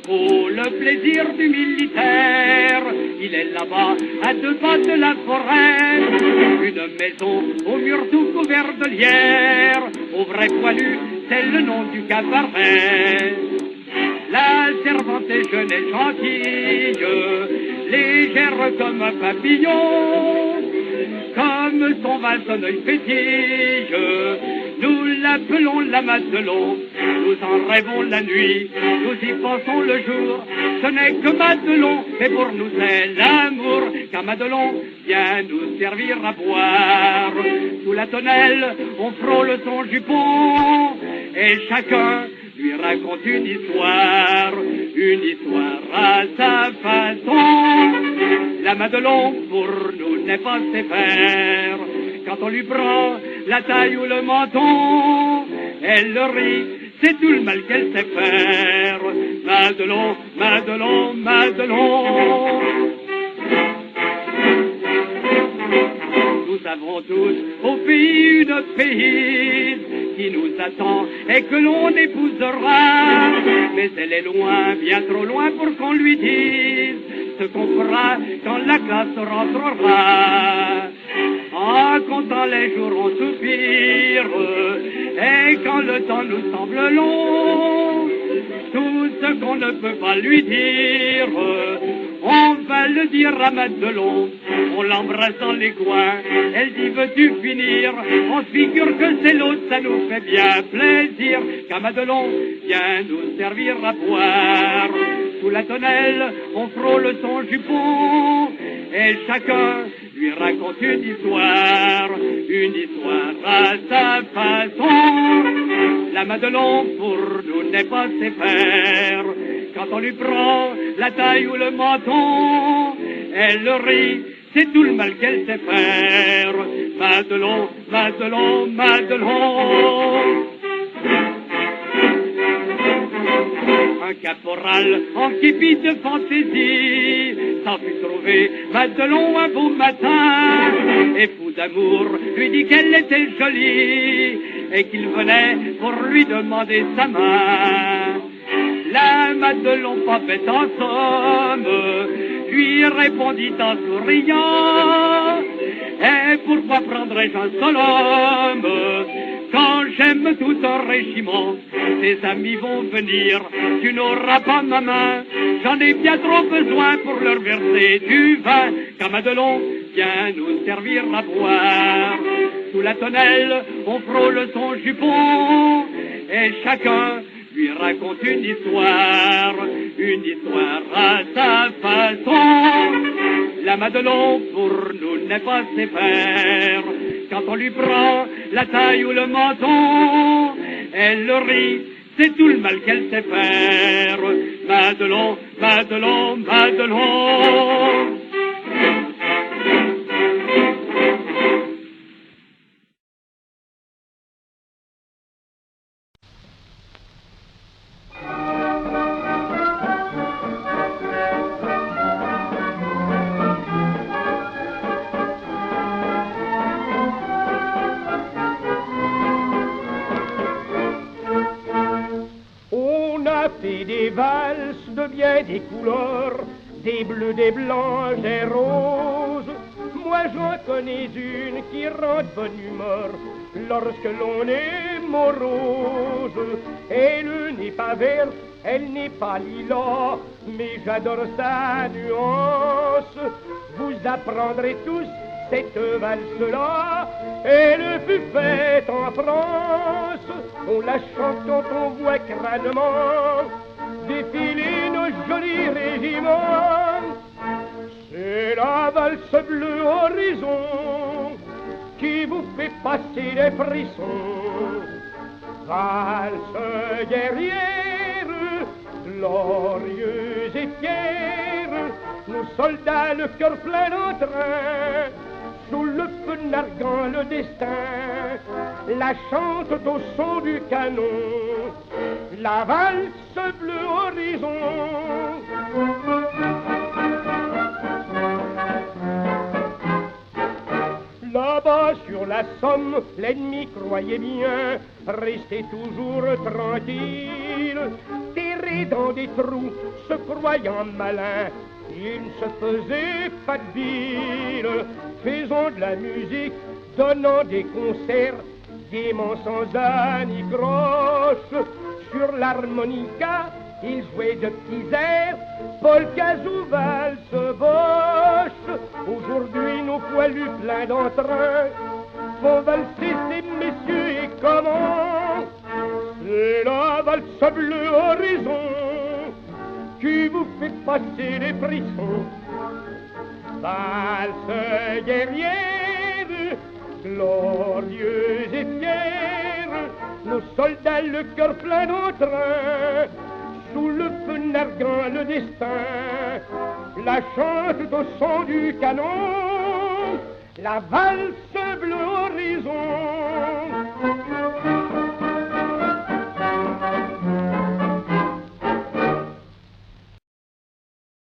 Oh, le plaisir du militaire, il est là-bas, à 2 pas de la forêt. Une maison au mur tout couvert de lierre, au vrai poilu, c'est le nom du cabaret. La servante est jeune et gentille, légère comme un papillon. Comme son vase-œil pétille, nous l'appelons la Madelon. Nous en rêvons la nuit, nous y pensons le jour. Ce n'est que Madelon, et pour nous c'est l'amour. Car Madelon vient nous servir à boire. Sous la tonnelle, on frôle son jupon, et chacun lui raconte une histoire à sa façon. La Madelon pour nous n'est pas sévère. Quand on lui prend la taille ou le menton, elle rit, c'est tout le mal qu'elle sait faire. Madelon, Madelon, Madelon. Nous avons tous au pays une pays qui nous attend et que l'on épousera. Mais elle est loin, bien trop loin pour qu'on lui dise ce qu'on fera quand la classe rentrera. En comptant les jours on soupire, et quand le temps nous semble long, tout ce qu'on ne peut pas lui dire, on va le dire à Madelon. On l'embrasse dans les coins, elle dit veux-tu finir? On se figure que c'est l'autre, ça nous fait bien plaisir. Car Madelon vient nous servir à boire. Sous la tonnelle, on frôle son jupon, et chacun lui raconte une histoire à sa façon. La Madelon pour nous n'est pas sévère. Quand on lui prend la taille ou le menton, elle rit, c'est tout le mal qu'elle sait faire. Madelon, Madelon, Madelon. Un caporal en képi de fantaisie s'en fut trouvé Madelon un beau matin, et fou d'amour lui dit qu'elle était jolie et qu'il venait pour lui demander sa main. La Madelon, pas bête en somme, lui répondit en souriant: et pourquoi prendrais-je un seul homme quand j'aime tout un régiment? Tes amis vont venir, tu n'auras pas ma main, j'en ai bien trop besoin pour leur verser du vin. Car Madelon vient nous servir à boire. Sous la tonnelle, on frôle son jupon, et chacun lui raconte une histoire à sa façon. La Madelon pour nous n'est pas sévère. Quand on lui prend la taille ou le menton, elle rit, c'est tout le mal qu'elle sait faire. Madelon, Madelon, Madelon. Des valses de bien des couleurs, des bleus, des blancs, des roses. Moi j'en connais une qui rend de bonne humeur lorsque l'on est morose. Elle n'est pas verte, elle n'est pas lilas, mais j'adore sa nuance. Vous apprendrez tous cette valse-là, elle fut faite en France. On la chante quand on voit crânement défiler nos jolis régiments. C'est la valse bleue horizon qui vous fait passer les frissons. Valse guerrière, glorieuse et fière, nos soldats le cœur plein d'entrain, sous le feu narguant le destin, la chantent au son du canon, la valse bleu horizon. Là-bas sur la Somme, l'ennemi croyait bien rester toujours tranquille. Terré tombés dans des trous, se croyant malins. Ils ne se faisaient pas de bile, faisant de la musique, donnant des concerts, gaiement sans anicroche. Sur l'harmonica, ils jouaient de petits airs, polkas ou valses boches. Aujourd'hui, nos poilus pleins d'entrain font valser ces messieurs et comment? C'est la valse bleue horizon qui vous fait passer les frissons. Valse guerrière, glorieuse et fière, nos soldats le cœur plein d'entrain, sous le feu narguant le destin, la chantent au son du canon, la valse bleue horizon.